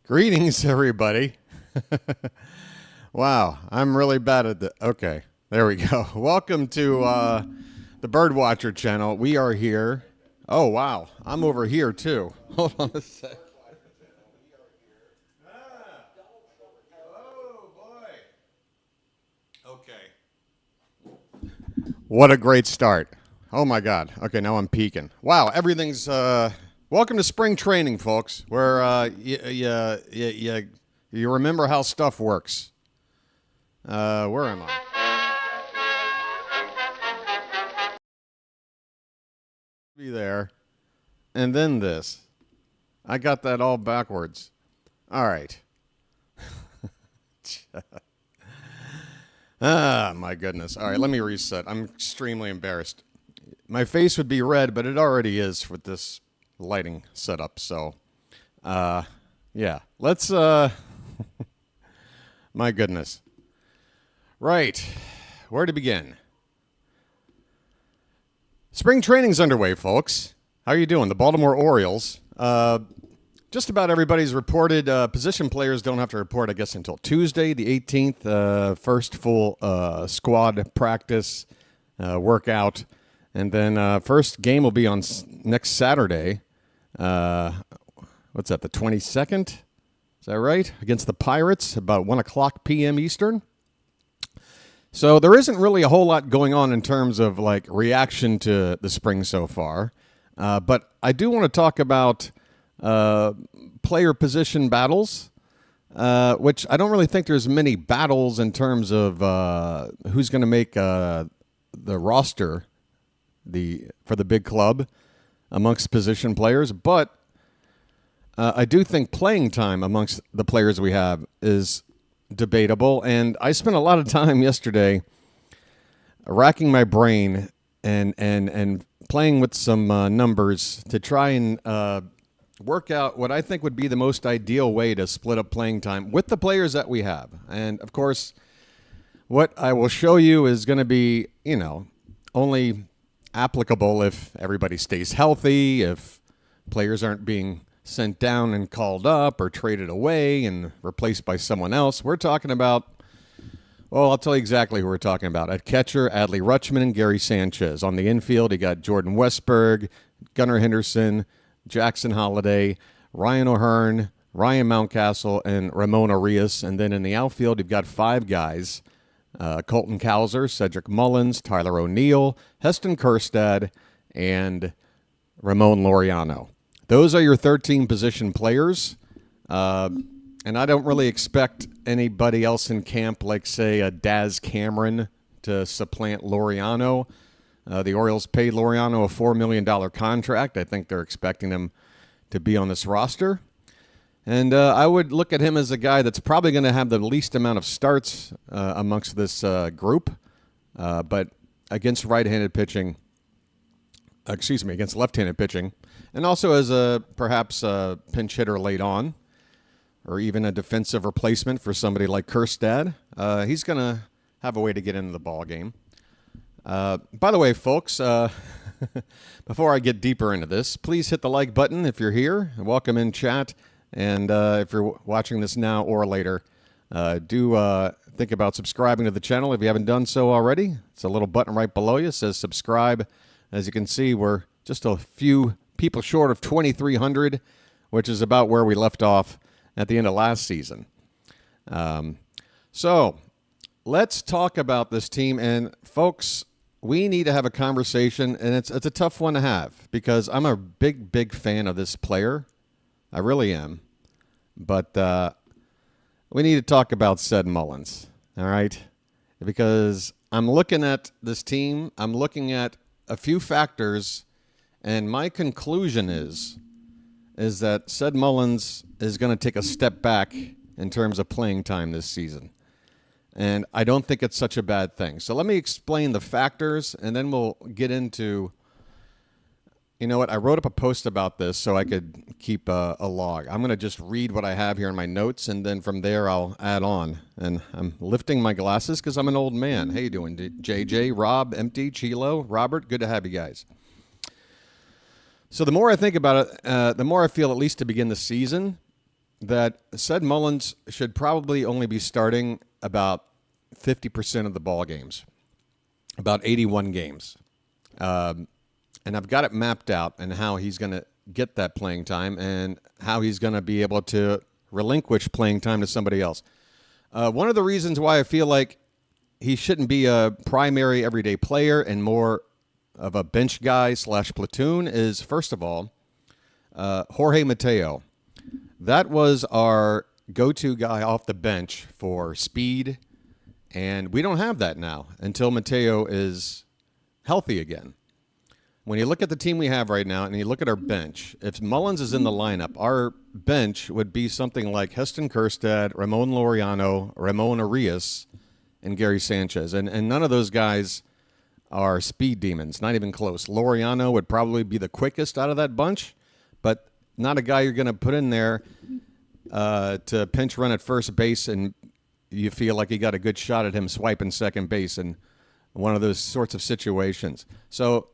Greetings, everybody. Wow, I'm really bad at the. Okay, there we go. Welcome to the BirdWatcher Channel. We are here. Oh, wow, I'm over here too. Hold on a sec. Oh, boy. Okay. What a great start. Oh, my God. Okay, now I'm peeking. Wow, everything's. Welcome to spring training, folks, where you remember how stuff works. Where am I? Be there. And then this. I got that all backwards. All right. My goodness. All right, let me reset. I'm extremely embarrassed. My face would be red, but it already is with this lighting setup. So, yeah. Let's, my goodness. Right. Where to begin? Spring training's underway, folks. How are you doing? The Baltimore Orioles. Just about everybody's reported. Position players don't have to report, I guess, until Tuesday, the 18th. First full squad practice, workout. And then first game will be on next Saturday. What's that, the 22nd? Is that right? Against the Pirates, about 1 o'clock p.m. Eastern. So there isn't really a whole lot going on in terms of like reaction to the spring so far. But I do want to talk about player position battles, which I don't really think there's many battles in terms of who's going to make the roster for the big club amongst position players. But I do think playing time amongst the players we have is debatable. And I spent a lot of time yesterday racking my brain and playing with some numbers to try and work out what I think would be the most ideal way to split up playing time with the players that we have. And, of course, what I will show you is going to be, only applicable if everybody stays healthy, if players aren't being sent down and called up or traded away and replaced by someone else. We're talking about, well, I'll tell you exactly who we're talking about. At catcher, Adley Rutschman and Gary Sanchez. On the infield, you got Jordan Westberg, Gunnar Henderson, Jackson Holliday, Ryan O'Hearn, Ryan Mountcastle, and Ramon Arias. And then in the outfield, you've got five guys. Colton Cowser, Cedric Mullins, Tyler O'Neill, Heston Kjerstad, and Ramon Laureano. Those are your 13 position players. And I don't really expect anybody else in camp, like, say, a Daz Cameron to supplant Laureano. The Orioles paid Laureano a $4 million contract. I think they're expecting him to be on this roster. And I would look at him as a guy that's probably going to have the least amount of starts amongst this group. But against right-handed pitching, against left-handed pitching, and also as perhaps a pinch hitter late on, or even a defensive replacement for somebody like Kjerstad. He's going to have a way to get into the ball game. By the way, folks, before I get deeper into this, please hit the like button if you're here. Welcome in chat. And if you're watching this now or later, do think about subscribing to the channel if you haven't done so already. It's a little button right below you. It says subscribe. As you can see, we're just a few people short of 2,300, which is about where we left off at the end of last season. So let's talk about this team. And, folks, we need to have a conversation, and it's a tough one to have because I'm a big fan of this player. I really am. But we need to talk about Ced Mullins, all right? Because I'm looking at this team. I'm looking at a few factors, and my conclusion is that Ced Mullins is going to take a step back in terms of playing time this season. And I don't think it's such a bad thing. So let me explain the factors, and then we'll get into, you know what, I wrote up a post about this so I could keep a log. I'm going to just read what I have here in my notes, and then from there I'll add on. And I'm lifting my glasses because I'm an old man. How you doing, JJ, Rob, Empty, Chilo, Robert? Good to have you guys. So the more I think about it, the more I feel, at least to begin the season, that said Mullins should probably only be starting about 50% of the ball games, about 81 games. And I've got it mapped out and how he's going to get that playing time and how he's going to be able to relinquish playing time to somebody else. One of the reasons why I feel like he shouldn't be a primary everyday player and more of a bench guy / platoon is, first of all, Jorge Mateo. That was our go-to guy off the bench for speed, and we don't have that now until Mateo is healthy again. When you look at the team we have right now and you look at our bench, if Mullins is in the lineup, our bench would be something like Heston Kjerstad, Ramon Laureano, Ramon Arias, and Gary Sanchez. And none of those guys are speed demons, not even close. Laureano would probably be the quickest out of that bunch, but not a guy you're going to put in there to pinch run at first base and you feel like you got a good shot at him swiping second base in one of those sorts of situations. So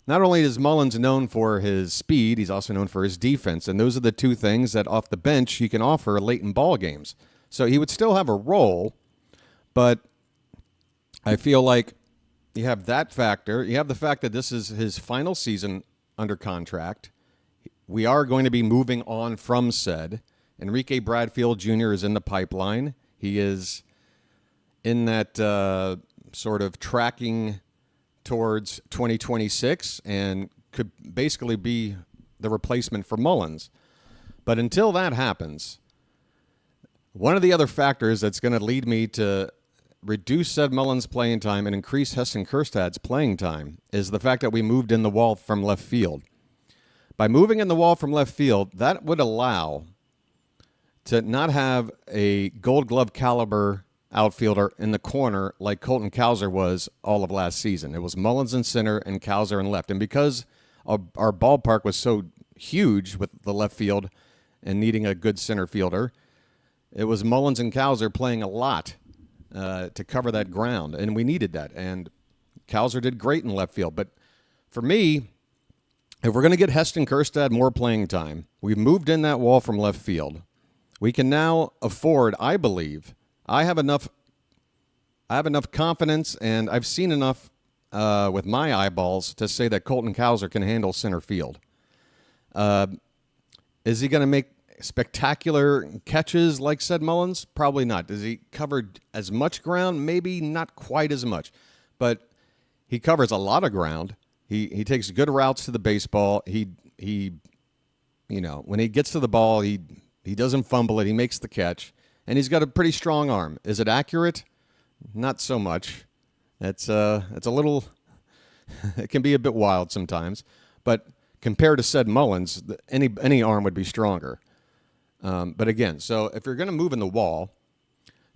not only is Mullins known for his speed, he's also known for his defense, and those are the two things that off the bench he can offer late in ball games. So he would still have a role, but I feel like you have that factor. You have the fact that this is his final season under contract. We are going to be moving on from said. Enrique Bradfield Jr. is in the pipeline. He is in that sort of tracking towards 2026 and could basically be the replacement for Mullins. But until that happens, one of the other factors that's going to lead me to reduce said Mullins' playing time and increase Heston Kjerstad's playing time is the fact that we moved in the wall from left field. By moving in the wall from left field, that would allow to not have a Gold Glove caliber outfielder in the corner like Colton Cowser was all of last season. It was Mullins in center and Cowser in left. And because our ballpark was so huge with the left field and needing a good center fielder, it was Mullins and Cowser playing a lot to cover that ground. And we needed that. And Cowser did great in left field. But for me, if we're going to get Heston Kjerstad more playing time, we've moved in that wall from left field. We can now afford, I believe, I have enough confidence, and I've seen enough with my eyeballs to say that Colton Cowser can handle center field. Is he going to make spectacular catches like said Mullins? Probably not. Does he cover as much ground? Maybe not quite as much, but he covers a lot of ground. He takes good routes to the baseball. He when he gets to the ball, he doesn't fumble it. He makes the catch. And he's got a pretty strong arm. Is it accurate? Not so much. It's a little, it can be a bit wild sometimes. But compared to said Mullins, any arm would be stronger. But again, so if you're going to move in the wall,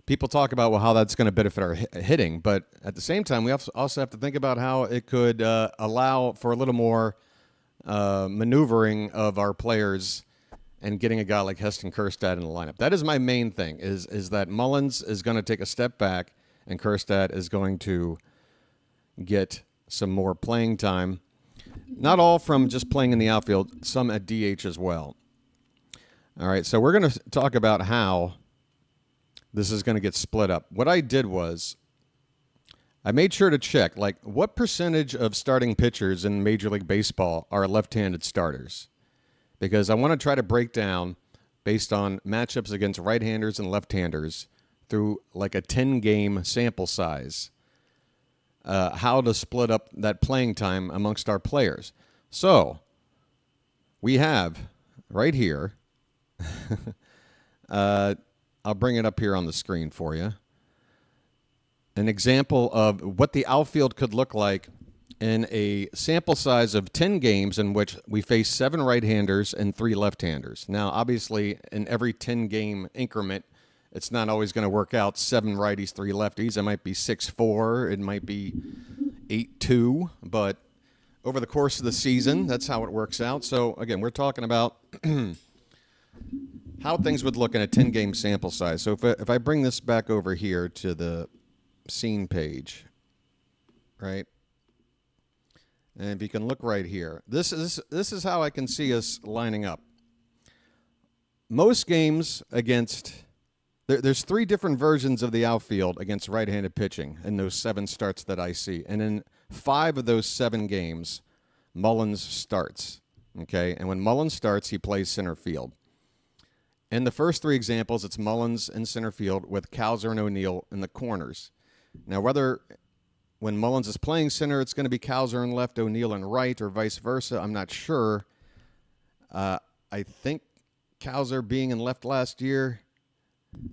people talk about, well, how that's going to benefit our hitting. But at the same time, we also have to think about how it could allow for a little more maneuvering of our players and getting a guy like Heston Kjerstad in the lineup. That is my main thing, is that Mullins is going to take a step back and Kjerstad is going to get some more playing time. Not all from just playing in the outfield, some at DH as well. All right, so we're going to talk about how this is going to get split up. What I did was I made sure to check, like, what percentage of starting pitchers in Major League Baseball are left-handed starters? Because I want to try to break down, based on matchups against right-handers and left-handers, through like a 10-game sample size, how to split up that playing time amongst our players. So we have right here, I'll bring it up here on the screen for you, an example of what the outfield could look like in a sample size of 10 games in which we face 7 right-handers and 3 left-handers. Now, obviously, in every 10-game increment, it's not always going to work out 7 righties, 3 lefties. It might be 6-4. It might be 8-2. But over the course of the season, that's how it works out. So, again, we're talking about how things would look in a 10-game sample size. So if I bring this back over here to the scene page, right? And if you can look right here, this is how I can see us lining up. most games against there's 3 different versions of the outfield against right-handed pitching in those 7 starts that I see. And in 5 of those 7 games, Mullins starts. Okay? And when Mullins starts, he plays center field. In the first 3 examples, it's Mullins in center field with Kjerstad and O'Neill in the corners. Now, whether when Mullins is playing center, it's going to be Kjerstad in left, O'Neill in right, or vice versa, I'm not sure. I think Kjerstad being in left last year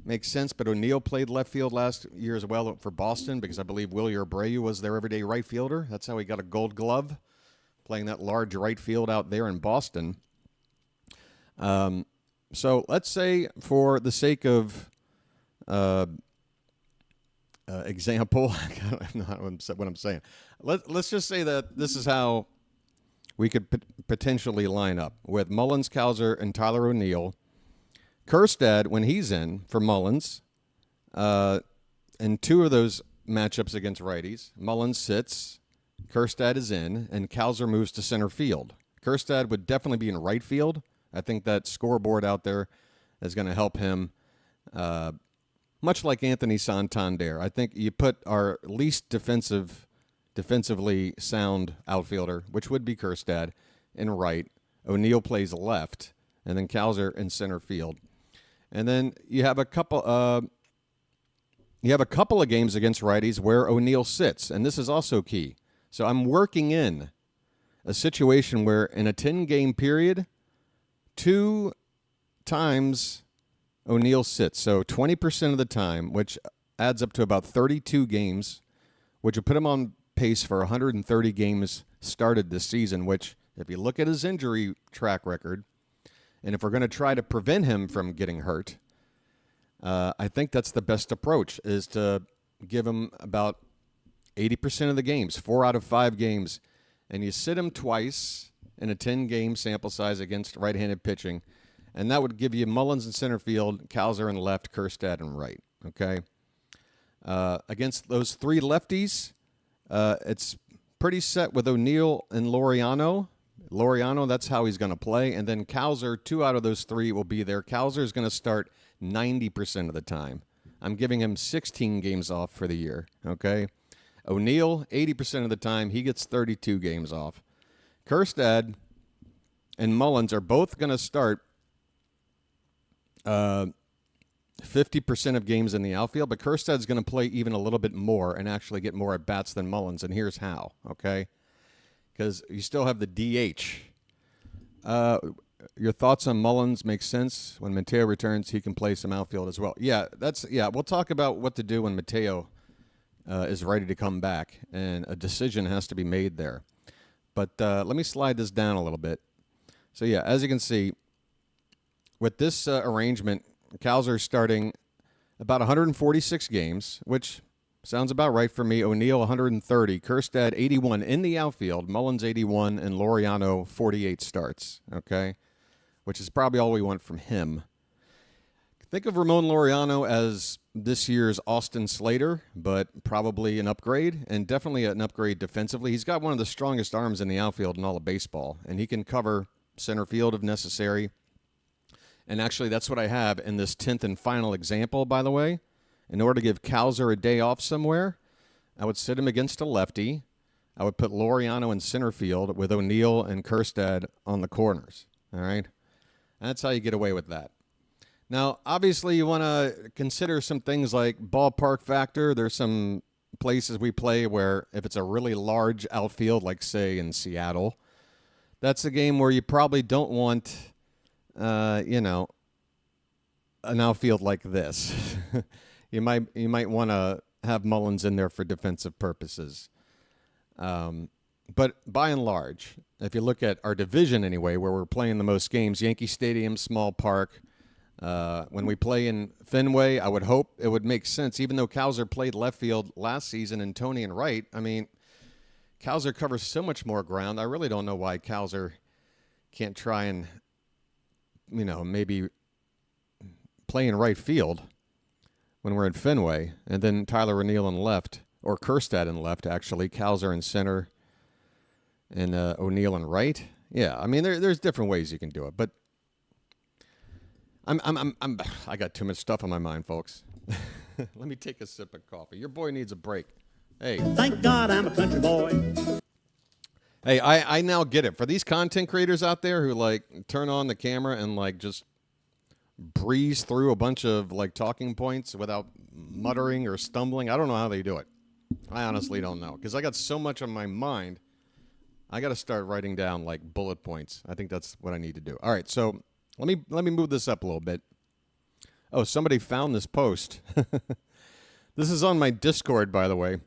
makes sense, but O'Neill played left field last year as well for Boston because I believe Willie Abreu was their everyday right fielder. That's how he got a gold glove, playing that large right field out there in Boston. So let's say, for the sake of example, I don't know what I'm saying. Let's just say that this is how we could potentially line up with Mullins, Kjerstad, and Tyler O'Neill. Kjerstad, when he's in for Mullins, in 2 of those matchups against righties, Mullins sits, Kjerstad is in, and Kjerstad moves to center field. Kjerstad would definitely be in right field. I think that scoreboard out there is going to help him, much like Anthony Santander. I think you put our least defensively sound outfielder, which would be Kjerstad, in right. O'Neill plays left, and then Kjerstad in center field. And then you have a couple of games against righties where O'Neill sits, and this is also key. So I'm working in a situation where in a 10-game period, 2 times O'Neill sits. So 20% of the time, which adds up to about 32 games, which would put him on pace for 130 games started this season, which, if you look at his injury track record, and if we're going to try to prevent him from getting hurt, I think that's the best approach, is to give him about 80% of the games, 4 out of 5 games, and you sit him twice in a 10-game sample size against right-handed pitching, and that would give you Mullins in center field, Kjerstad in left, Kjerstad in right. Okay, against those 3 lefties, it's pretty set with O'Neill and Laureano. Laureano, that's how he's going to play. And then Kjerstad, 2 out of those 3 will be there. Kjerstad is going to start 90% of the time. I'm giving him 16 games off for the year, okay? O'Neill, 80% of the time, he gets 32 games off. Kjerstad and Mullins are both going to start 50% of games in the outfield, but Kjerstad's going to play even a little bit more and actually get more at-bats than Mullins, and here's how, okay? Because you still have the DH. Your thoughts on Mullins make sense. When Mateo returns, he can play some outfield as well. Yeah, we'll talk about what to do when Mateo is ready to come back, and a decision has to be made there. But let me slide this down a little bit. So, yeah, as you can see, with this arrangement, Kjerstad is starting about 146 games, which sounds about right for me. O'Neill, 130. Kjerstad, 81 in the outfield. Mullins, 81. And Laureano, 48 starts. Okay? Which is probably all we want from him. Think of Ramon Laureano as this year's Austin Slater, but probably an upgrade, and definitely an upgrade defensively. He's got one of the strongest arms in the outfield in all of baseball, and he can cover center field if necessary. And actually, that's what I have in this 10th and final example, by the way. In order to give Kjerstad a day off somewhere, I would sit him against a lefty. I would put Laureano in center field with O'Neill and Kjerstad on the corners. All right? That's how you get away with that. Now, obviously, you want to consider some things like ballpark factor. There's some places we play where if it's a really large outfield, like, say, in Seattle, that's a game where you probably don't want, an outfield like this. You might want to have Mullins in there for defensive purposes. But by and large, if you look at our division anyway, where we're playing the most games, Yankee Stadium, small park, when we play in Fenway, I would hope it would make sense. Even though Kjerstad played left field last season and Tony in right, I mean, Kjerstad covers so much more ground. I really don't know why Kjerstad can't try and, maybe play in right field when we're in Fenway, and then Tyler O'Neill in left, or Kjerstad in left, actually, Kjerstad in center, and O'Neill in right. Yeah, I mean, there's different ways you can do it, but I got too much stuff on my mind, folks. Let me take a sip of coffee. Your boy needs a break. Hey. Thank God I'm a country boy. Hey, I now get it. For these content creators out there who like turn on the camera and like just breeze through a bunch of like talking points without muttering or stumbling, I don't know how they do it. I honestly don't know, because I got so much on my mind. I got to start writing down like bullet points. I think that's what I need to do. All right, so let me move this up a little bit. Oh, somebody found this post. This is on my Discord, by the way,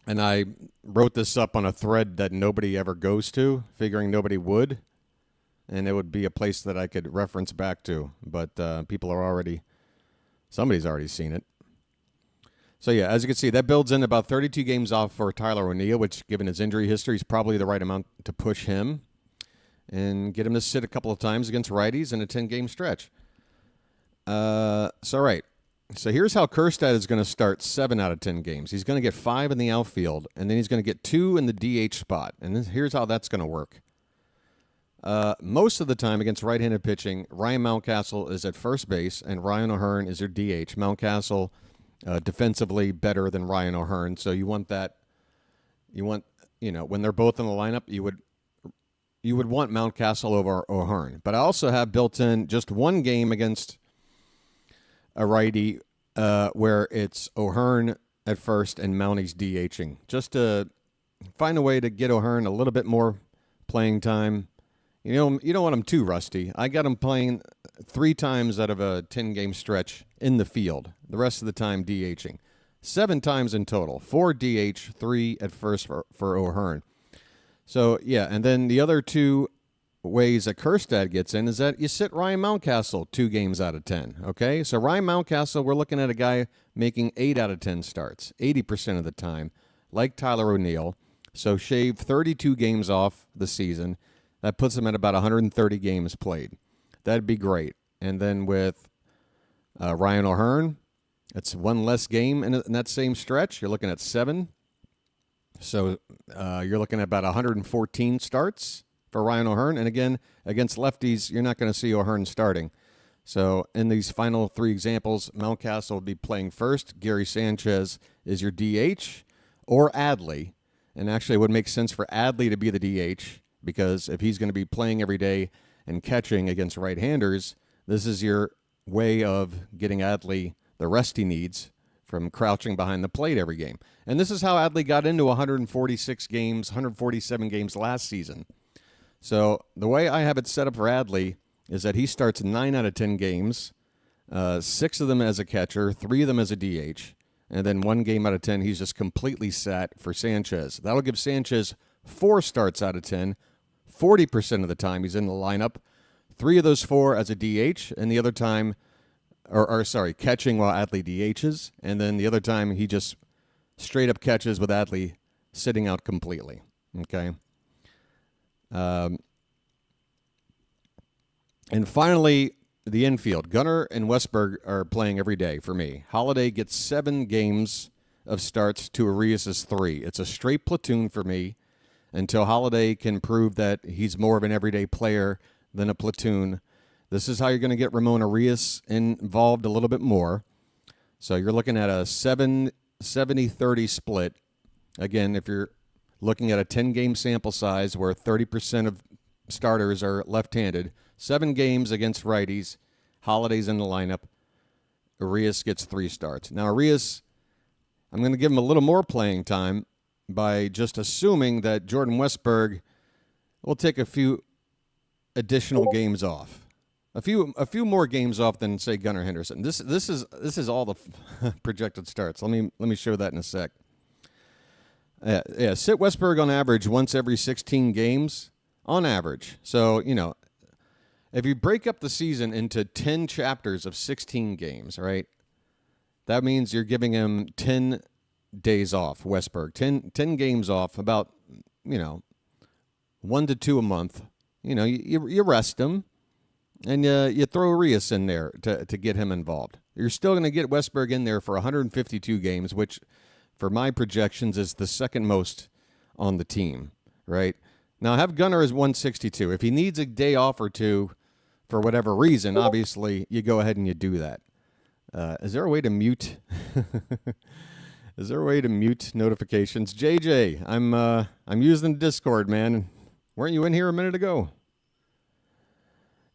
and I wrote this up on a thread that nobody ever goes to, figuring nobody would, and it would be a place that I could reference back to. But somebody's already seen it. So, yeah, as you can see, that builds in about 32 games off for Tyler O'Neill, which, given his injury history, is probably the right amount to push him and get him to sit a couple of times against righties in a 10-game stretch. So here's how Kjerstad is going to start 7 out of 10 games. He's going to get 5 in the outfield, and then he's going to get 2 in the DH spot. And here's how that's going to work. Most of the time against right-handed pitching, Ryan Mountcastle is at first base, and Ryan O'Hearn is your DH. Mountcastle defensively better than Ryan O'Hearn, so you want that. When they're both in the lineup, you would want Mountcastle over O'Hearn. But I also have built in just one game against a righty where it's O'Hearn at first and Mounties DHing, just to find a way to get O'Hearn a little bit more playing time. You don't want him too rusty. I got him playing 3 times out of a 10-game stretch in the field. The rest of the time DHing. 7 times in total. 4 DH, 3 at first for O'Hearn. So, yeah, and then the other 2 ways that Kjerstad gets in is that you sit Ryan Mountcastle 2 games out of 10, okay? So Ryan Mountcastle, we're looking at a guy making 8 out of 10 starts, 80% of the time, like Tyler O'Neill. So shave 32 games off the season. That puts him at about 130 games played. That'd be great. And then with Ryan O'Hearn, that's 1 less game in that same stretch. You're looking at 7. So you're looking at about 114 starts for Ryan O'Hearn. And again, against lefties, you're not going to see O'Hearn starting. So in these final 3 examples, Mountcastle will be playing first. Gary Sanchez is your DH, or Adley. And actually it would make sense for Adley to be the DH, because if he's going to be playing every day and catching against right-handers, this is your way of getting Adley the rest he needs from crouching behind the plate every game. And this is how Adley got into 146 games, 147 games last season. So the way I have it set up for Adley is that he starts 9 out of 10 games, 6 of them as a catcher, 3 of them as a DH, and then 1 game out of 10 he's just completely sat for Sanchez. That'll give Sanchez 4 starts out of 10, 40% of the time he's in the lineup, 3 of those 4 as a DH, and the other time, catching while Adley DHs, and then the other time he just straight up catches with Adley sitting out completely. Okay. And finally, the infield. Gunnar and Westberg are playing every day for me. Holiday gets 7 games of starts to Arias' 3. It's a straight platoon for me until Holiday can prove that he's more of an everyday player than a platoon. This is how you're going to get Ramon Arias involved a little bit more. So you're looking at a 70-30 split. Again, if you're looking at a 10-game sample size where 30% of starters are left-handed, 7 games against righties, Holiday's in the lineup, Arias gets 3 starts. Now, Arias, I'm going to give him a little more playing time by just assuming that Jordan Westberg will take a few additional games off. A few more games off than, say, Gunnar Henderson. This is all the projected starts. Let me show that in a sec. Sit Westberg on average once every 16 games on average. So, if you break up the season into 10 chapters of 16 games, right? That means you're giving him 10 days off, Westberg. 10 games off, about, 1 to 2 a month. You rest him. And you throw Arias in there to get him involved. You're still going to get Westberg in there for 152 games, which, for my projections, is the second most on the team, right? Now, have Gunnar as 162. If he needs a day off or 2, for whatever reason, obviously you go ahead and you do that. Is there a way to mute? Is there a way to mute notifications? JJ, I'm using Discord, man. Weren't you in here a minute ago?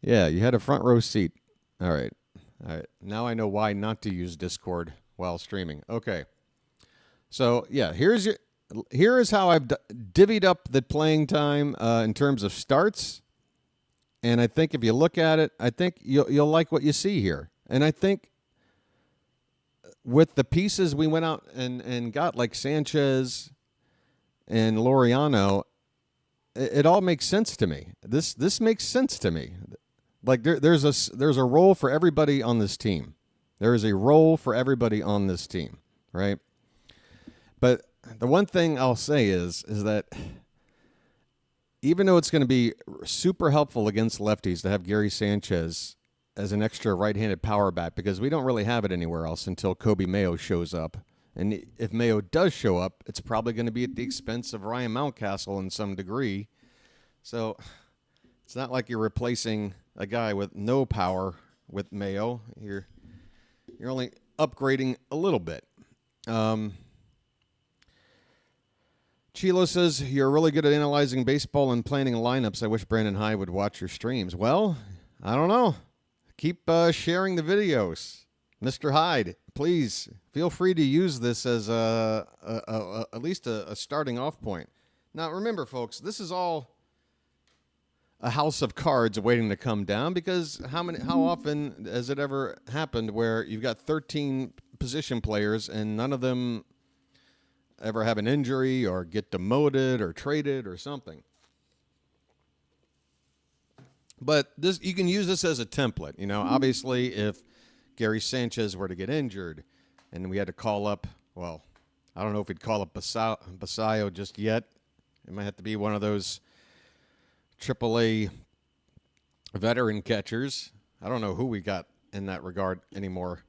Yeah, you had a front row seat. All right. Now I know why not to use Discord while streaming. Okay. So yeah, here is how I've divvied up the playing time in terms of starts. And I think if you look at it, I think you'll like what you see here. And I think with the pieces we went out and got, like Sanchez and Laureano, it all makes sense to me. This makes sense to me. Like there's a role for everybody on this team. There is a role for everybody on this team, right? But the one thing I'll say is that even though it's going to be super helpful against lefties to have Gary Sanchez as an extra right-handed power bat, because we don't really have it anywhere else until Kobe Mayo shows up. And if Mayo does show up, it's probably going to be at the expense of Ryan Mountcastle in some degree. So it's not like you're replacing a guy with no power with Mayo. You're only upgrading a little bit. Chilo says, you're really good at analyzing baseball and planning lineups. I wish Brandon Hyde would watch your streams. Well, I don't know. Keep sharing the videos. Mr. Hyde, please feel free to use this as at least a starting off point. Now, remember, folks, this is all a house of cards waiting to come down, because how often has it ever happened where you've got 13 position players and none of them ever have an injury or get demoted or traded or something? But you can use this as a template. You know, obviously, if Gary Sanchez were to get injured and we had to call up, well, I don't know if we'd call up Basayo just yet. It might have to be one of those AAA veteran catchers. I don't know who we got in that regard anymore.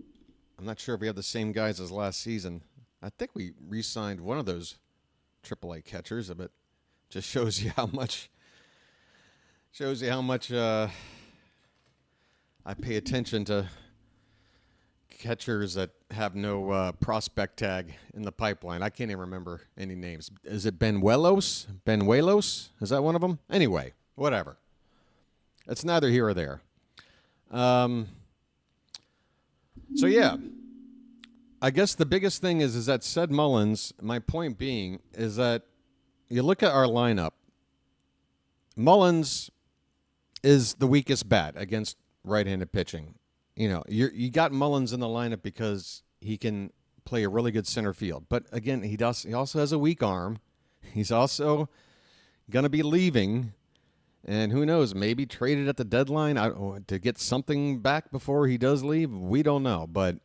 I'm not sure if we have the same guys as last season. I think we re-signed one of those AAA catchers, but just shows you how much I pay attention to catchers that have no prospect tag in the pipeline. I can't even remember any names. Is it Benuelos? Is that one of them? Anyway, whatever. It's neither here or there. So yeah, I guess the biggest thing is that said Mullins, my point being is that you look at our lineup, Mullins is the weakest bat against right-handed pitching. You know, you got Mullins in the lineup because he can play a really good center field. But again, he also has a weak arm. He's also going to be leaving, and who knows, maybe traded at the deadline to get something back before he does leave. We don't know, but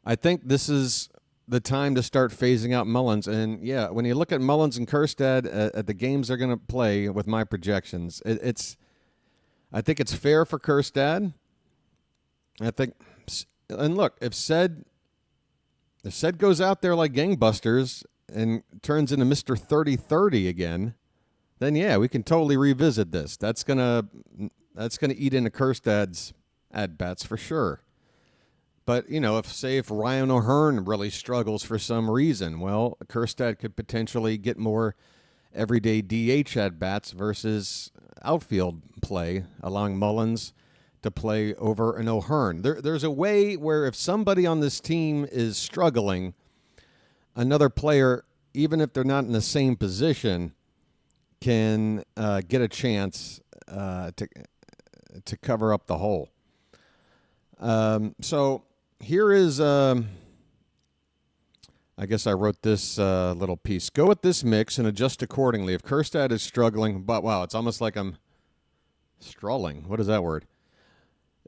I think this is the time to start phasing out Mullins. And yeah, when you look at Mullins and Kjerstad at the games they're going to play with my projections, I think it's fair for Kjerstad. And look, if Sed goes out there like gangbusters and turns into Mr. 30-30 again, then yeah, we can totally revisit this. That's gonna eat into Kjerstad's at bats for sure. But, you know, if Ryan O'Hearn really struggles for some reason, well, Kjerstad could potentially get more everyday DH at-bats versus outfield play, allowing Mullins to play over an O'Hearn. There's a way where if somebody on this team is struggling, another player, even if they're not in the same position, can get a chance to cover up the hole. So here is, I guess I wrote this little piece. Go with this mix and adjust accordingly. If Kjerstad is struggling, but wow, it's almost like I'm strolling. What is that word?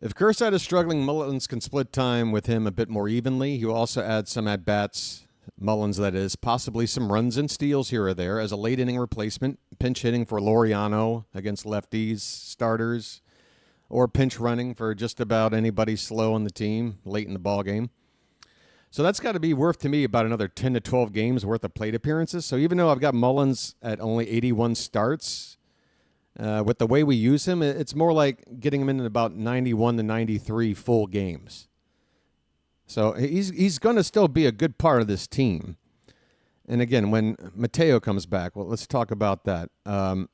If Kjerstad is struggling, Mullins can split time with him a bit more evenly. He'll also add some at-bats, Mullins that is, possibly some runs and steals here or there as a late-inning replacement, pinch hitting for Laureano against lefties, starters, or pinch running for just about anybody slow on the team late in the ball game. So that's got to be worth to me about another 10 to 12 games worth of plate appearances. So even though I've got Mullins at only 81 starts, with the way we use him, it's more like getting him in about 91 to 93 full games. So he's going to still be a good part of this team. And again, when Mateo comes back, well, let's talk about that. And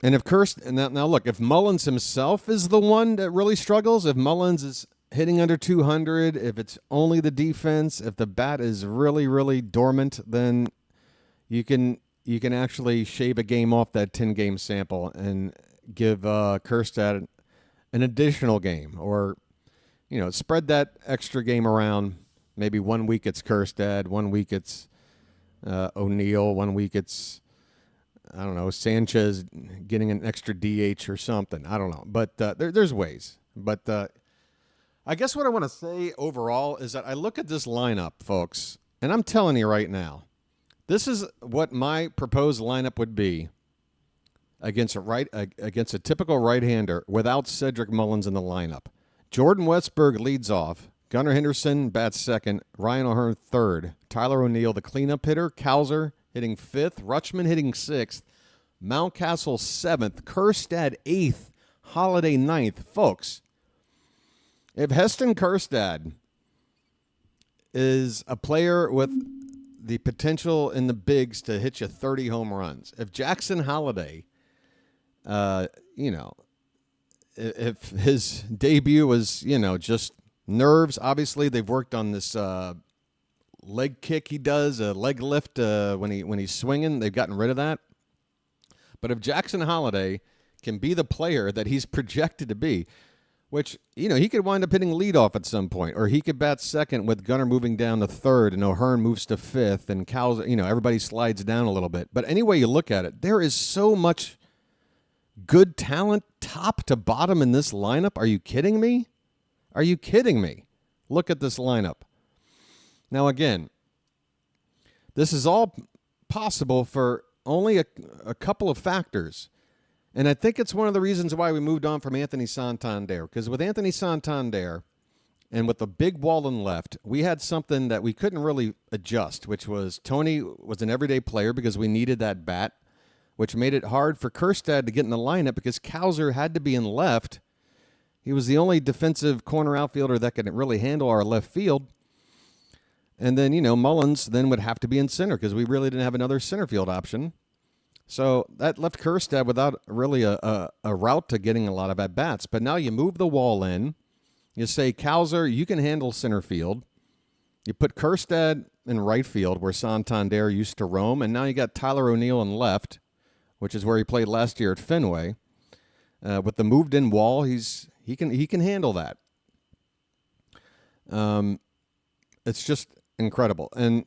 if now look, if Mullins himself is the one that really struggles, if Mullins is hitting under 200, if it's only the defense, if the bat is really, really dormant, then you can actually shave a game off that 10-game sample and give Kjerstad an additional game, or spread that extra game around. Maybe 1 week it's Kjerstad, 1 week it's O'Neill, 1 week it's, I don't know, Sanchez getting an extra DH or something. I don't know. But there's ways. But I guess what I want to say overall is that I look at this lineup, folks, and I'm telling you right now, this is what my proposed lineup would be against a typical right-hander without Cedric Mullins in the lineup. Jordan Westburg leads off. Gunnar Henderson bats second. Ryan O'Hearn third. Tyler O'Neill, the cleanup hitter. Cowser hitting fifth. Rutschman hitting sixth. Mountcastle seventh. Kjerstad eighth. Holiday ninth. Folks, if Heston Kjerstad is a player with the potential in the bigs to hit you 30 home runs, if Jackson Holiday, if his debut was, just nerves, obviously they've worked on this leg kick he does, a leg lift when he's swinging. They've gotten rid of that. But if Jackson Holiday can be the player that he's projected to be, which, he could wind up hitting leadoff at some point, or he could bat second with Gunnar moving down to third and O'Hearn moves to fifth and Cow's, everybody slides down a little bit. But any way you look at it, there is so much good talent top to bottom in this lineup. Are you kidding me? Are you kidding me? Look at this lineup. Now, again, this is all possible for only a couple of factors. And I think it's one of the reasons why we moved on from Anthony Santander. Because with Anthony Santander and with the big wall in left, we had something that we couldn't really adjust, which was Tony was an everyday player because we needed that bat, which made it hard for Kjerstad to get in the lineup because Cowser had to be in left. He was the only defensive corner outfielder that could really handle our left field. And then, Mullins then would have to be in center because we really didn't have another center field option. So that left Kjerstad without really a route to getting a lot of at-bats. But now you move the wall in. You say, Cowser, you can handle center field. You put Kjerstad in right field where Santander used to roam. And now you got Tyler O'Neill in left, which is where he played last year at Fenway. With the moved-in wall, he can handle that. It's just incredible. And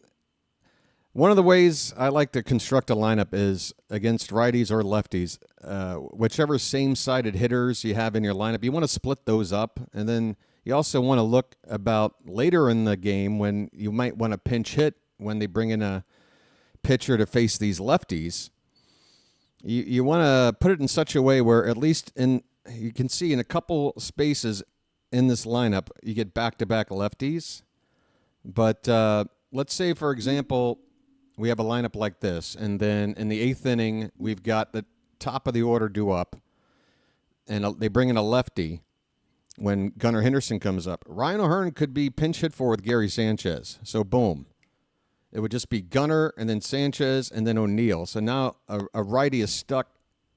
one of the ways I like to construct a lineup is against righties or lefties. Whichever same-sided hitters you have in your lineup, you want to split those up. And then you also want to look about later in the game when you might want to pinch hit when they bring in a pitcher to face these lefties. You want to put it in such a way where at least you can see in a couple spaces in this lineup, you get back-to-back lefties. But let's say, for example, we have a lineup like this, and then in the eighth inning, we've got the top of the order due up, and they bring in a lefty when Gunnar Henderson comes up. Ryan O'Hearn could be pinch hit for with Gary Sanchez. So, boom. It would just be Gunnar and then Sanchez and then O'Neill. So now a lefty is stuck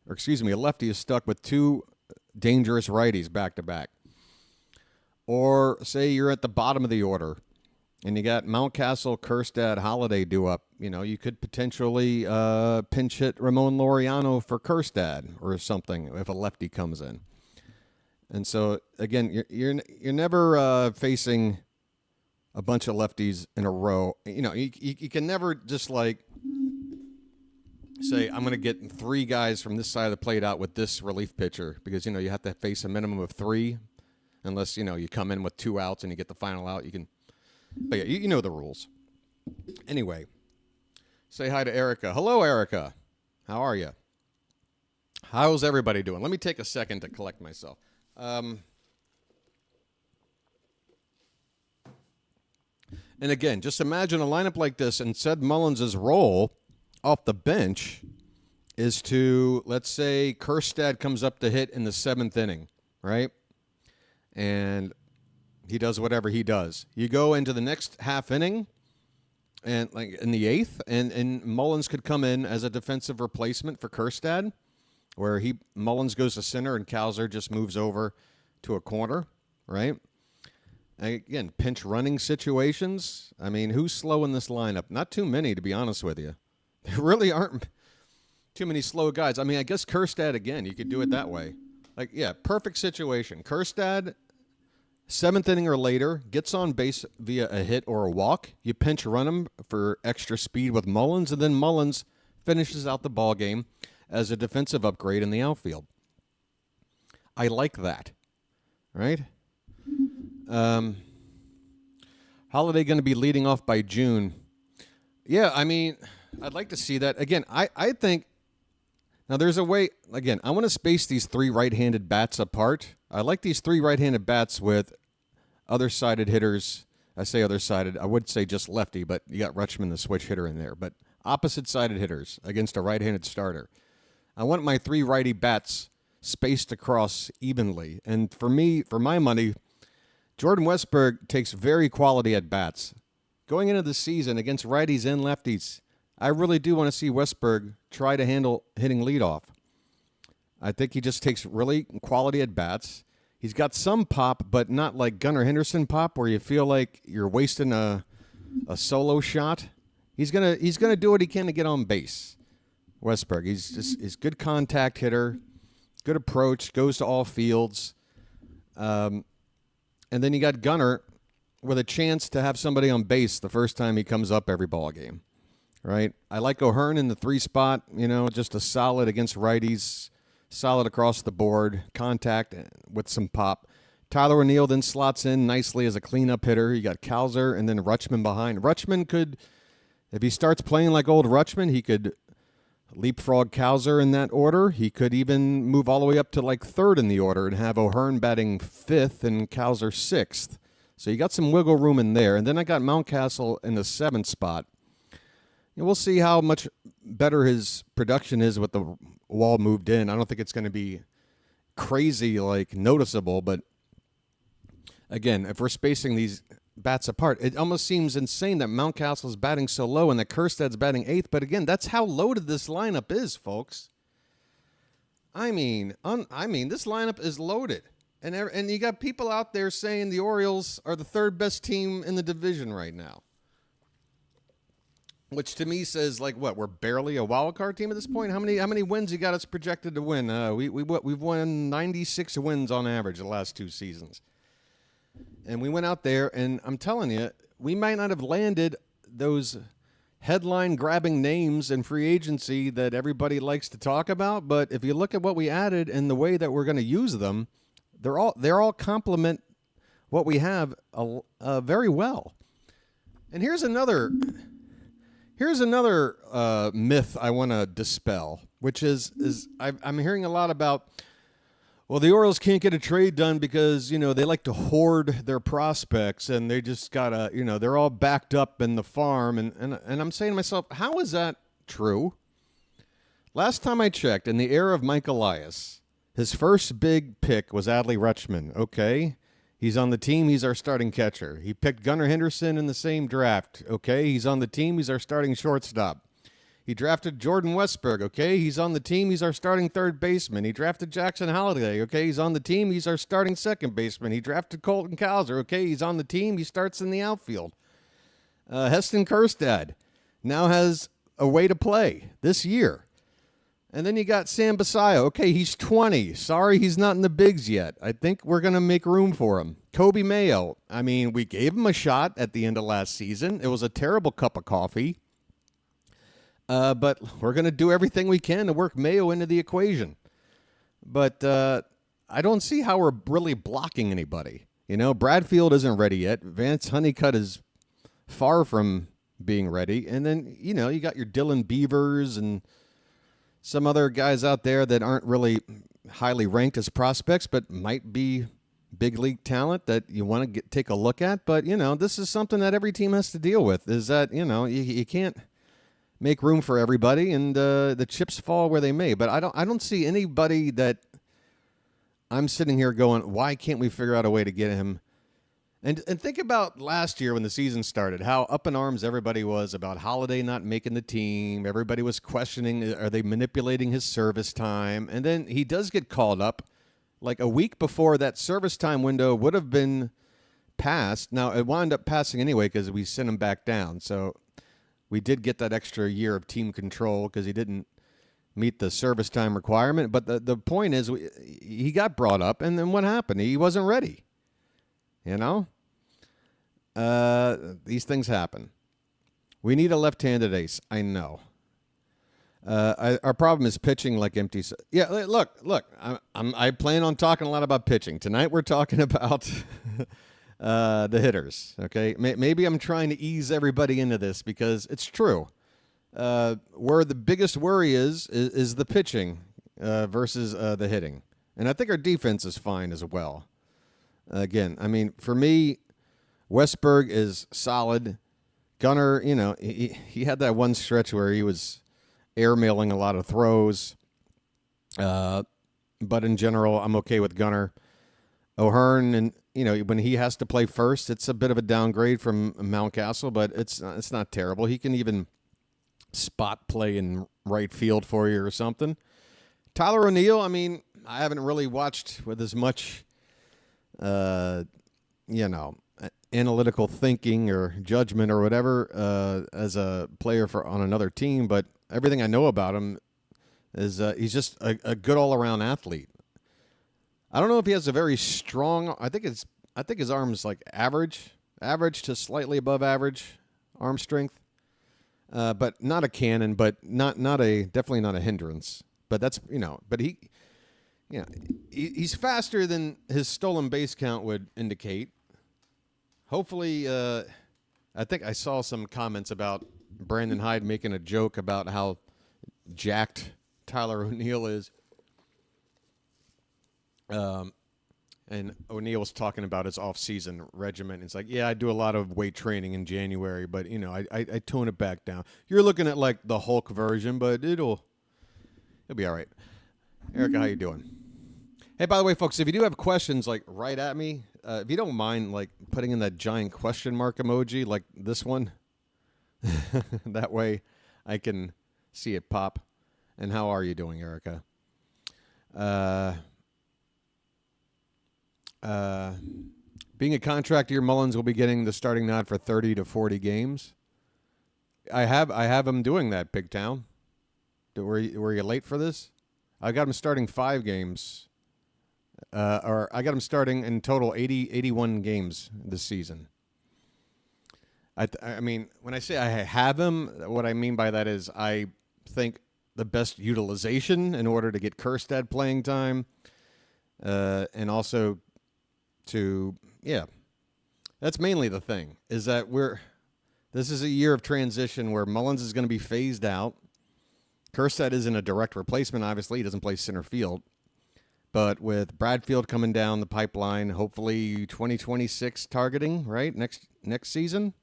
with two dangerous righties back-to-back. Or say you're at the bottom of the order and you got Mountcastle, Kjerstad, Holiday due up. You could potentially pinch hit Ramon Laureano for Kjerstad or something if a lefty comes in. And so, again, you're never facing a bunch of lefties in a row. You can never just like say, I'm going to get three guys from this side of the plate out with this relief pitcher because, you have to face a minimum of three unless, you come in with 2 outs and you get the final out. But yeah, you know the rules. Anyway, say hi to Erica. Hello, Erica. How are you? How's everybody doing? Let me take a second to collect myself. And again, just imagine a lineup like this and said Mullins' role off the bench is to, let's say Kjerstad comes up to hit in the 7th inning, right? And he does whatever he does. You go into the next half inning, and like in the 8th, and Mullins could come in as a defensive replacement for Kjerstad, where Mullins goes to center and Kowser just moves over to a corner, right? And again, pinch running situations. I mean, who's slow in this lineup? Not too many, to be honest with you. There really aren't too many slow guys. I mean, I guess Kjerstad, again, you could do it that way. Like, yeah, perfect situation. Kjerstad, 7th inning or later, gets on base via a hit or a walk. You pinch run him for extra speed with Mullins, and then Mullins finishes out the ball game as a defensive upgrade in the outfield. I like that, right? Holiday going to be leading off by June. Yeah, I mean, I'd like to see that. Again, I think, now there's a way, again, I want to space these 3 right-handed bats apart. I like these 3 right-handed bats with other-sided hitters. I say other-sided. I would say just lefty, but you got Rutschman, the switch hitter, in there. But opposite-sided hitters against a right-handed starter. I want my 3 righty bats spaced across evenly. And for me, for my money, Jordan Westburg takes very quality at-bats. Going into the season against righties and lefties, I really do want to see Westburg try to handle hitting leadoff. I think he just takes really quality at-bats. He's got some pop, but not like Gunnar Henderson pop, where you feel like you're wasting a solo shot. He's gonna do what he can to get on base. Westburg, he's good contact hitter, good approach, goes to all fields. And then you got Gunnar with a chance to have somebody on base the first time he comes up every ball game, right? I like O'Hearn in the 3 spot, just a solid against righties, solid across the board, contact with some pop. Tyler O'Neill then slots in nicely as a cleanup hitter. You got Kowser and then Rutschman behind. Rutschman could, if he starts playing like old Rutschman, he could leapfrog Kowser in that order. He could even move all the way up to like 3rd in the order and have O'Hearn batting 5th and Kowser 6th. So you got some wiggle room in there. And then I got Mountcastle in the 7th spot. And we'll see how much better his production is with the wall moved in. I don't think it's going to be crazy, like noticeable. But again, if we're spacing these bats apart, it almost seems insane that Mountcastle's batting so low and that Kjerstad's batting 8th. But again, that's how loaded this lineup is, folks. I mean, this lineup is loaded. And you got people out there saying the Orioles are the 3rd best team in the division right now. Which to me says, like, what? We're barely a wild card team at this point. How many wins you got us projected to win? We've won 96 wins on average the last 2 seasons, and we went out there, and I'm telling you, we might not have landed those headline-grabbing names in free agency that everybody likes to talk about. But if you look at what we added and the way that we're going to use them, they're all complement what we have very well. And here's another myth I want to dispel, which is I'm hearing a lot about, well, the Orioles can't get a trade done because, they like to hoard their prospects and they just gotta, they're all backed up in the farm. And I'm saying to myself, how is that true? Last time I checked, in the era of Mike Elias, his first big pick was Adley Rutschman. Okay. He's on the team. He's our starting catcher. He picked Gunnar Henderson in the same draft. Okay, he's on the team. He's our starting shortstop. He drafted Jordan Westburg. Okay, he's on the team. He's our starting 3rd baseman. He drafted Jackson Holliday. Okay, he's on the team. He's our starting 2nd baseman. He drafted Colton Kowser. Okay, he's on the team. He starts in the outfield. Heston Kjerstad now has a way to play this year. And then you got Sam Basayo. Okay, he's 20. Sorry, he's not in the bigs yet. I think we're going to make room for him. Kobe Mayo. I mean, we gave him a shot at the end of last season. It was a terrible cup of coffee. But we're going to do everything we can to work Mayo into the equation. But I don't see how we're really blocking anybody. Bradfield isn't ready yet. Vance Honeycutt is far from being ready. And then, you got your Dylan Beavers and some other guys out there that aren't really highly ranked as prospects, but might be big league talent that you want to take a look at. But, this is something that every team has to deal with, is that, you can't make room for everybody, and the chips fall where they may. But I don't see anybody that I'm sitting here going, why can't we figure out a way to get him? And think about last year when the season started, how up in arms everybody was about Holiday not making the team. Everybody was questioning, are they manipulating his service time? And then he does get called up like a week before that service time window would have been passed. Now, it wound up passing anyway because we sent him back down. So we did get that extra year of team control because he didn't meet the service time requirement. But the point is, he got brought up, and then what happened? He wasn't ready. You know? These things happen. We need a left-handed ace. I know. Our problem is pitching like empty. Yeah, look. I plan on talking a lot about pitching. Tonight we're talking about the hitters. Okay? Maybe I'm trying to ease everybody into this because it's true. Where the biggest worry is the pitching versus the hitting. And I think our defense is fine as well. Again, I mean, for me, Westberg is solid. Gunnar, you know, he had that one stretch where he was airmailing a lot of throws. But in general, I'm okay with Gunnar. O'Hearn, and you know, when he has to play first, it's a bit of a downgrade from Mountcastle, but it's not terrible. He can even spot play in right field for you or something. Tyler O'Neill, I mean, I haven't really watched with as much analytical thinking or judgment or whatever as a player on another team, but everything I know about him is he's just a good all-around athlete. I don't know if he has a very strong. I think his arm's like average to slightly above average arm strength, but not a cannon, but definitely not a hindrance. But that's but he's faster than his stolen base count would indicate. Hopefully, I think I saw some comments about Brandon Hyde making a joke about how jacked Tyler O'Neill is. And O'Neill was talking about his off-season regimen. It's like, yeah, I do a lot of weight training in January, but, I tone it back down. You're looking at, like, the Hulk version, but it'll be all right. Erica, how you doing? Hey, by the way, folks, if you do have questions, like, right at me, if you don't mind, like, putting in that giant question mark emoji, like this one, that way I can see it pop. And how are you doing, Erica? Being a contract year, Mullins will be getting the starting nod for 30 to 40 games. I have him doing that, Big Town. Were you late for this? I got him starting 5 games. Or I got him starting in total 81 games this season. I mean, when I say I have him, what I mean by that is I think the best utilization in order to get Kjerstad playing time, and also that's mainly the thing, is that this is a year of transition where Mullins is going to be phased out. Kjerstad isn't a direct replacement, obviously. He doesn't play center field. But with Bradfield coming down the pipeline, hopefully 2026 targeting, right? Next season.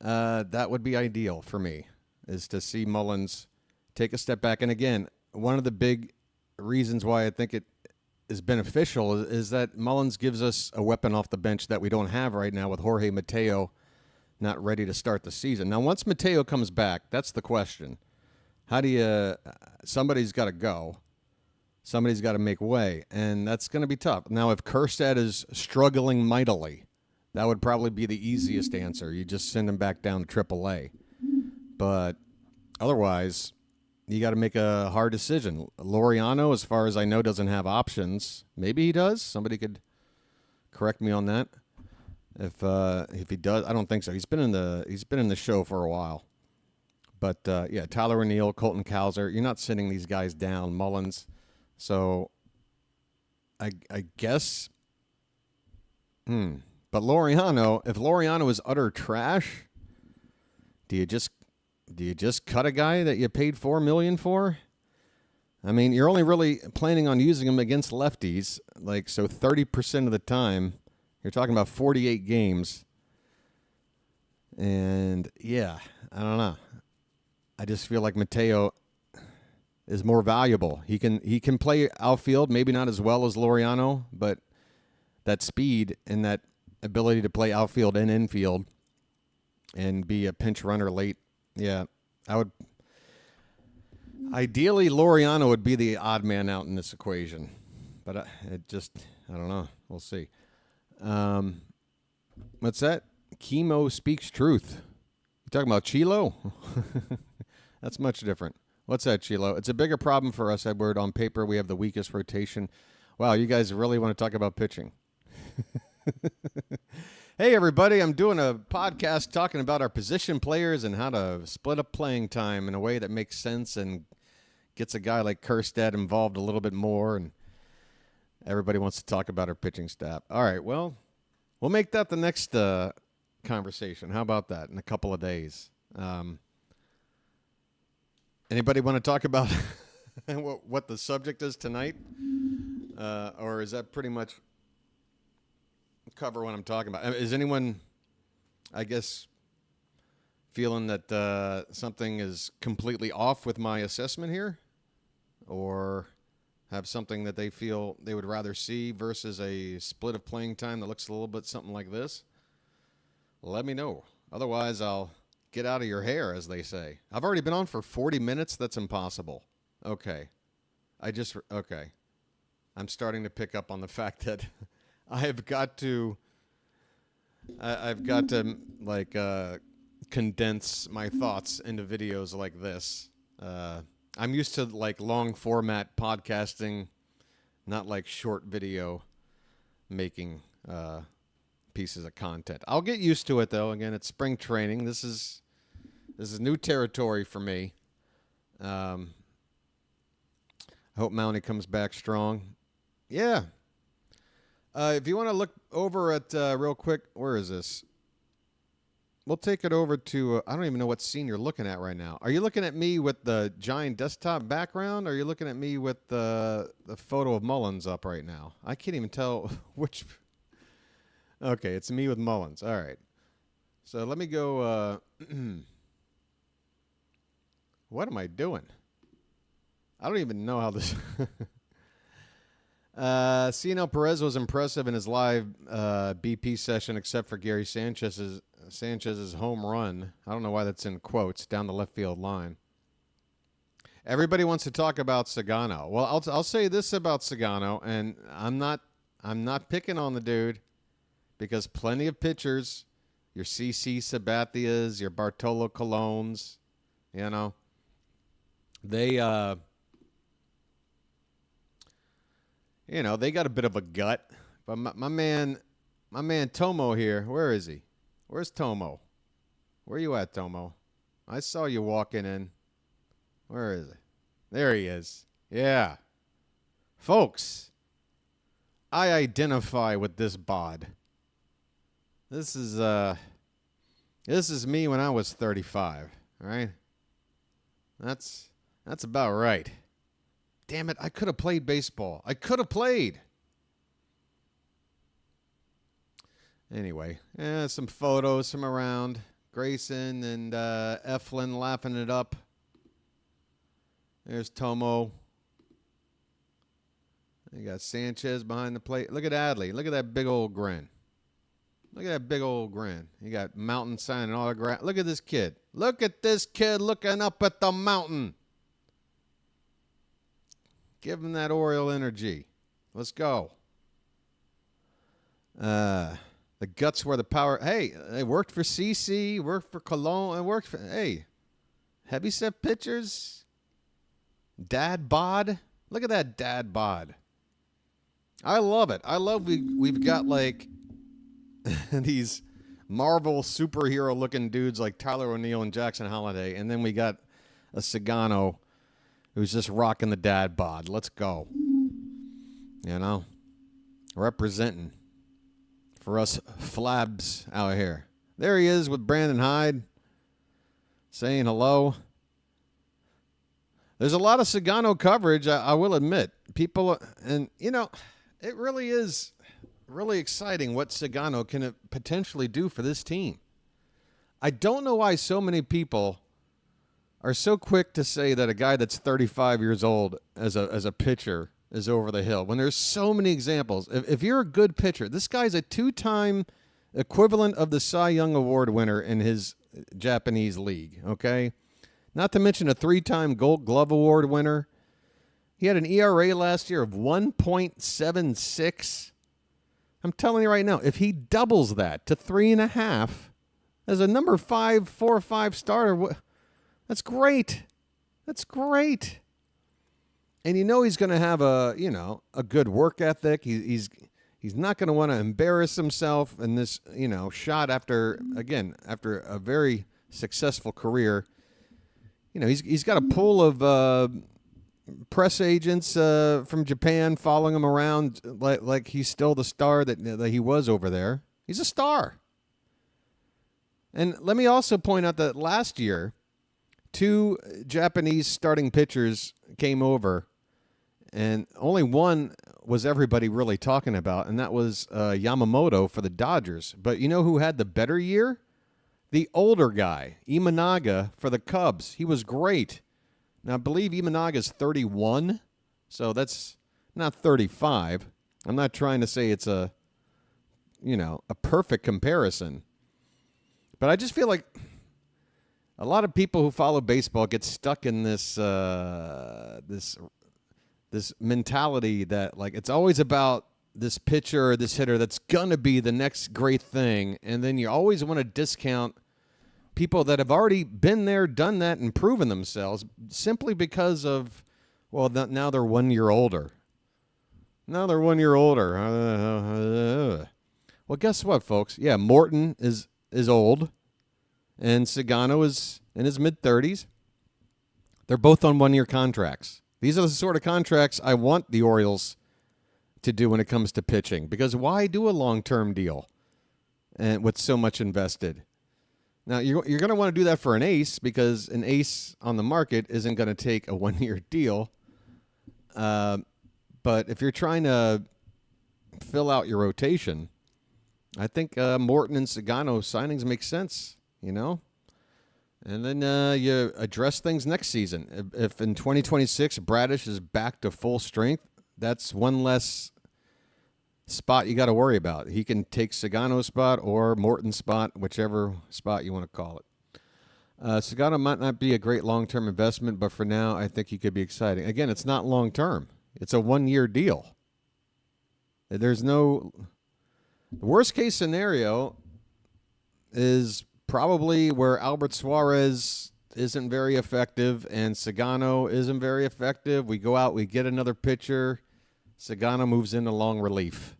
That would be ideal for me, is to see Mullins take a step back. And again, one of the big reasons why I think it is beneficial is that Mullins gives us a weapon off the bench that we don't have right now with Jorge Mateo not ready to start the season. Now, once Mateo comes back, that's the question. How do you somebody's got to go. Somebody's got to make way, and that's going to be tough. Now, if Kjerstad is struggling mightily, that would probably be the easiest answer. You just send him back down to AAA. But otherwise, you got to make a hard decision. Laureano, as far as I know, doesn't have options. Maybe he does. Somebody could correct me on that. If he does, I don't think so. He's been in the show for a while. But yeah, Tyler O'Neill, Colton Cowser, you're not sending these guys down. Mullins. So I guess. But Laureano, if Laureano is utter trash, do you just cut a guy that you paid $4 million for? I mean, you're only really planning on using him against lefties, like, so 30% of the time. You're talking about 48 games. And yeah, I don't know. I just feel like Mateo is more valuable. He can play outfield, maybe not as well as Laureano, but that speed and that ability to play outfield and infield and be a pinch runner late. Yeah, I would. Ideally, Laureano would be the odd man out in this equation, but I don't know. We'll see. What's that? Chemo speaks truth. You talking about Chilo? That's much different. What's that, Chilo? It's a bigger problem for us, Edward. On paper, we have the weakest rotation. Wow, you guys really want to talk about pitching. Hey, everybody. I'm doing a podcast talking about our position players and how to split up playing time in a way that makes sense and gets a guy like Kjerstad involved a little bit more. And everybody wants to talk about our pitching staff. All right, well, we'll make that the next conversation. How about that in a couple of days? Anybody want to talk about what the subject is tonight? Or is that pretty much cover what I'm talking about? Is anyone, I guess, feeling that something is completely off with my assessment here? Or have something that they feel they would rather see versus a split of playing time that looks a little bit something like this? Let me know. Otherwise, I'll get out of your hair, as they say. I've already been on for 40 minutes. That's impossible. Okay. Okay. I'm starting to pick up on the fact that I've got to condense my thoughts into videos like this. I'm used to like long format podcasting, not like short video making pieces of content. I'll get used to it though. Again, it's spring training. This is new territory for me. I hope Mountie comes back strong. Yeah. If you want to look over at real quick, where is this? We'll take it over to, I don't even know what scene you're looking at right now. Are you looking at me with the giant desktop background? Or are you looking at me with the photo of Mullins up right now? I can't even tell which. Okay, it's me with Mullins. All right. So let me go. What am I doing? I don't even know how this. Cianel Perez was impressive in his live BP session, except for Gary Sanchez's home run. I don't know why that's in quotes down the left field line. Everybody wants to talk about Sagano. Well, I'll say this about Sagano, and I'm not picking on the dude because plenty of pitchers, your CC Sabathias, your Bartolo Colognes, you know, they they got a bit of a gut. But my man Tomo here, where is he? Where's Tomo? Where you at, Tomo? I saw you walking in. Where is he? There he is. Yeah. Folks, I identify with this bod. This is me when I was 35, all right? That's about right. Damn it, I could have played baseball. I could have played. Anyway, some photos from around. Grayson and Eflin laughing it up. There's Tomo. You got Sanchez behind the plate. Look at Adley. Look at that big old grin. Look at that big old grin. You got Mountain signing autograph. Look at this kid. Look at this kid looking up at the mountain. Give him that Oriole energy. Let's go. The guts were the power. Hey, they worked for CC, worked for Cologne, and worked for, hey, heavyset pitchers. Dad bod. Look at that dad bod. I love it. I love we've got like these Marvel superhero looking dudes like Tyler O'Neill and Jackson Holliday, and then we got a Sagano who's just rocking the dad bod. Let's go. You know, representing for us flabs out here. There he is with Brandon Hyde saying hello. There's a lot of Sagano coverage, I will admit. People, and you know, it really is really exciting what Sagano can potentially do for this team. I don't know why so many people are so quick to say that a guy that's 35 years old as a pitcher is over the hill when there's so many examples. If you're a good pitcher, this guy's a 2-time equivalent of the Cy Young Award winner in his Japanese league, okay? Not to mention a 3-time Gold Glove Award winner. He had an ERA last year of 1.76. I'm telling you right now, if he doubles that to 3.5 as a number 5, 4 or 5 starter, that's great. That's great. And you know he's going to have a good work ethic. He's not going to want to embarrass himself in this, shot after a very successful career. He's got a pool of press agents from Japan following him around like he's still the star that he was over there. He's a star. And let me also point out that last year, 2 Japanese starting pitchers came over, and only one was everybody really talking about, and that was Yamamoto for the Dodgers. But you know who had the better year? The older guy, Imanaga for the Cubs. He was great. Now, I believe Imanaga's 31, so that's not 35. I'm not trying to say it's a perfect comparison. But I just feel like a lot of people who follow baseball get stuck in this this mentality that like it's always about this pitcher or this hitter that's gonna be the next great thing, and then you always want to discount people that have already been there, done that, and proven themselves simply because of now they're 1 year older. Now they're 1 year older. Well, guess what, folks? Yeah, Morton is old, and Sagano is in his mid-30s. They're both on 1 year contracts. These are the sort of contracts I want the Orioles to do when it comes to pitching, because why do a long-term deal and with so much invested? Now, you're going to want to do that for an ace, because an ace on the market isn't going to take a 1 year deal. But if you're trying to fill out your rotation, I think Morton and Sagano signings make sense, And then you address things next season. If in 2026 Bradish is back to full strength, that's one less spot you got to worry about. He can take Sagano's spot or Morton's spot, whichever spot you want to call it. Sagano might not be a great long-term investment, but for now, I think he could be exciting. Again, it's not long-term. It's a 1 year deal. There's no... The worst-case scenario is probably where Albert Suarez isn't very effective and Sagano isn't very effective. We go out, we get another pitcher. Sagano moves into long relief.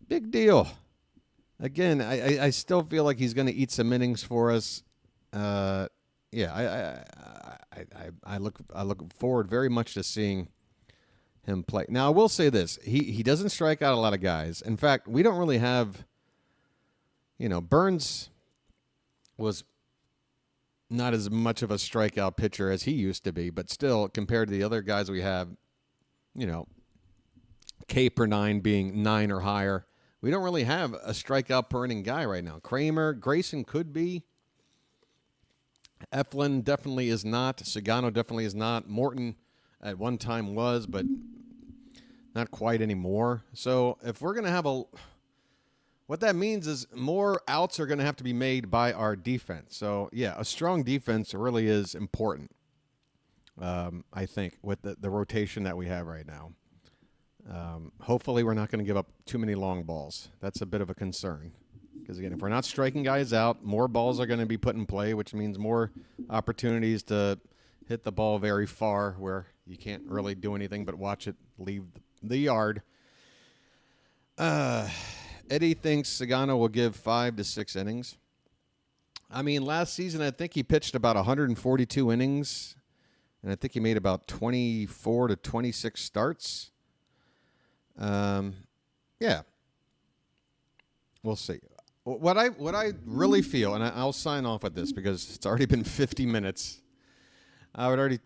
Big deal. Again, I still feel like he's going to eat some innings for us. I look forward very much to seeing him play. Now, I will say this. He doesn't strike out a lot of guys. In fact, we don't really have, Burns was not as much of a strikeout pitcher as he used to be, but still, compared to the other guys we have, K per 9 being 9 or higher, we don't really have a strikeout per inning guy right now. Grayson could be. Eflin definitely is not. Sagano definitely is not. Morton at one time was, but not quite anymore. So if we're going to have what that means is more outs are going to have to be made by our defense. So, yeah, a strong defense really is important, I think, with the rotation that we have right now. Hopefully we're not going to give up too many long balls. That's a bit of a concern. Because, again, if we're not striking guys out, more balls are going to be put in play, which means more opportunities to hit the ball very far where you can't really do anything but watch it leave the yard. Eddie thinks Sagano will give 5 to 6 innings. I mean, last season I think he pitched about 142 innings, and I think he made about 24 to 26 starts. Yeah. We'll see. What I really feel, and I'll sign off with this because it's already been 50 minutes. I would already,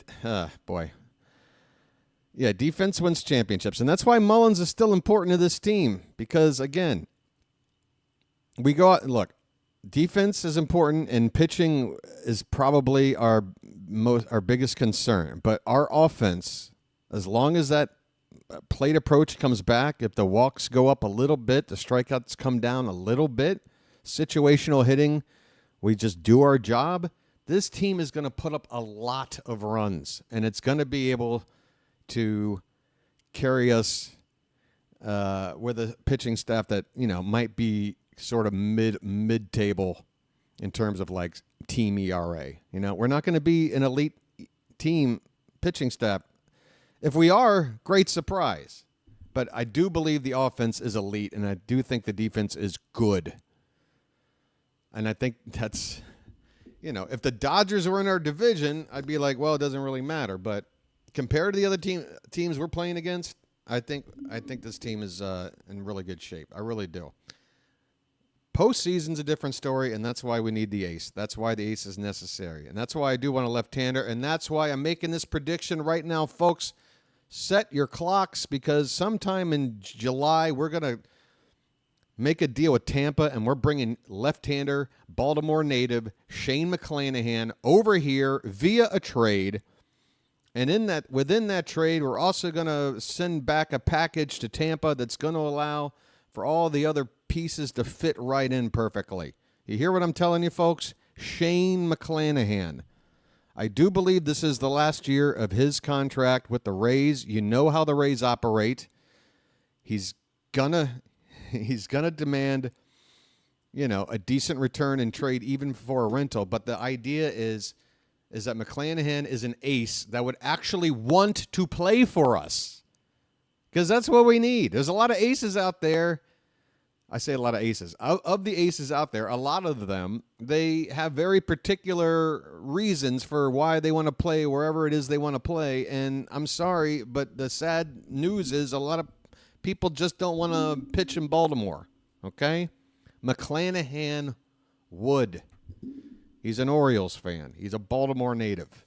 boy. Yeah, defense wins championships, and that's why Mullins is still important to this team because, again, we go out and look, defense is important, and pitching is probably our biggest concern. But our offense, as long as that plate approach comes back, if the walks go up a little bit, the strikeouts come down a little bit, situational hitting, we just do our job, this team is going to put up a lot of runs, and it's going to be able to carry us with a pitching staff that, might be sort of mid-table in terms of like team ERA. We're not going to be an elite team pitching staff. If we are, great surprise. But I do believe the offense is elite, and I do think the defense is good. And I think that's, if the Dodgers were in our division, I'd be like, well, it doesn't really matter. But compared to the other teams we're playing against, I think this team is in really good shape. I really do. Postseason's a different story, and that's why we need the ace. That's why the ace is necessary. And that's why I do want a left-hander, and that's why I'm making this prediction right now, folks. Set your clocks, because sometime in July we're going to make a deal with Tampa, and we're bringing left-hander, Baltimore native, Shane McClanahan over here via a trade. And within that trade, we're also going to send back a package to Tampa that's going to allow for all the other pieces to fit right in perfectly. You hear what I'm telling you, folks? Shane McClanahan. I do believe this is the last year of his contract with the Rays. You know how the Rays operate. He's gonna demand, a decent return and trade even for a rental. But the idea is that McClanahan is an ace that would actually want to play for us, because that's what we need. There's a lot of aces out there. I say a lot of aces. Of the aces out there, a lot of them, they have very particular reasons for why they want to play wherever it is they want to play. And I'm sorry, but the sad news is a lot of people just don't want to pitch in Baltimore. Okay? McClanahan would. He's an Orioles fan. He's a Baltimore native.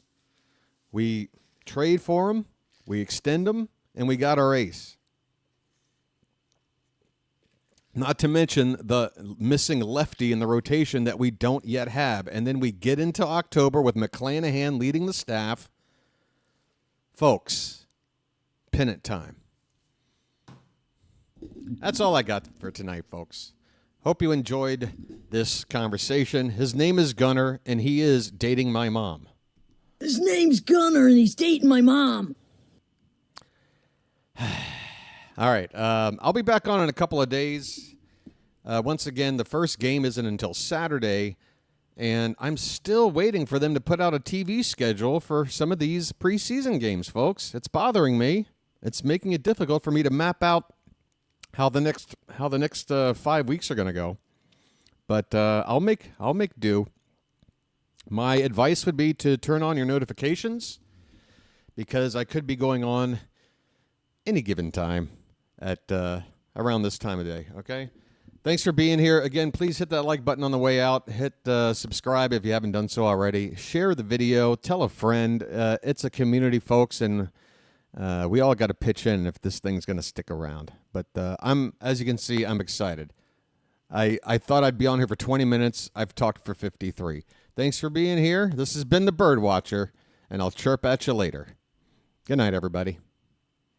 We trade for him, we extend him, and we got our ace. Not to mention the missing lefty in the rotation that we don't yet have. And then we get into October with McClanahan leading the staff. Folks, pennant time. That's all I got for tonight, folks. Hope you enjoyed this conversation. His name is Gunner, and he is dating my mom. His name's Gunner, and he's dating my mom. All right. I'll be back on in a couple of days. Once again, the first game isn't until Saturday, and I'm still waiting for them to put out a TV schedule for some of these preseason games, folks. It's bothering me. It's making it difficult for me to map out how the next 5 weeks are going to go. But I'll make do. My advice would be to turn on your notifications, because I could be going on any given time at around this time of day, okay? Thanks for being here. Again, please hit that like button on the way out. Hit subscribe if you haven't done so already. Share the video. Tell a friend. It's a community, folks, and we all got to pitch in if this thing's going to stick around. But as you can see, I'm excited. I thought I'd be on here for 20 minutes. I've talked for 53. Thanks for being here. This has been the Bird Watcher, and I'll chirp at you later. Good night, everybody.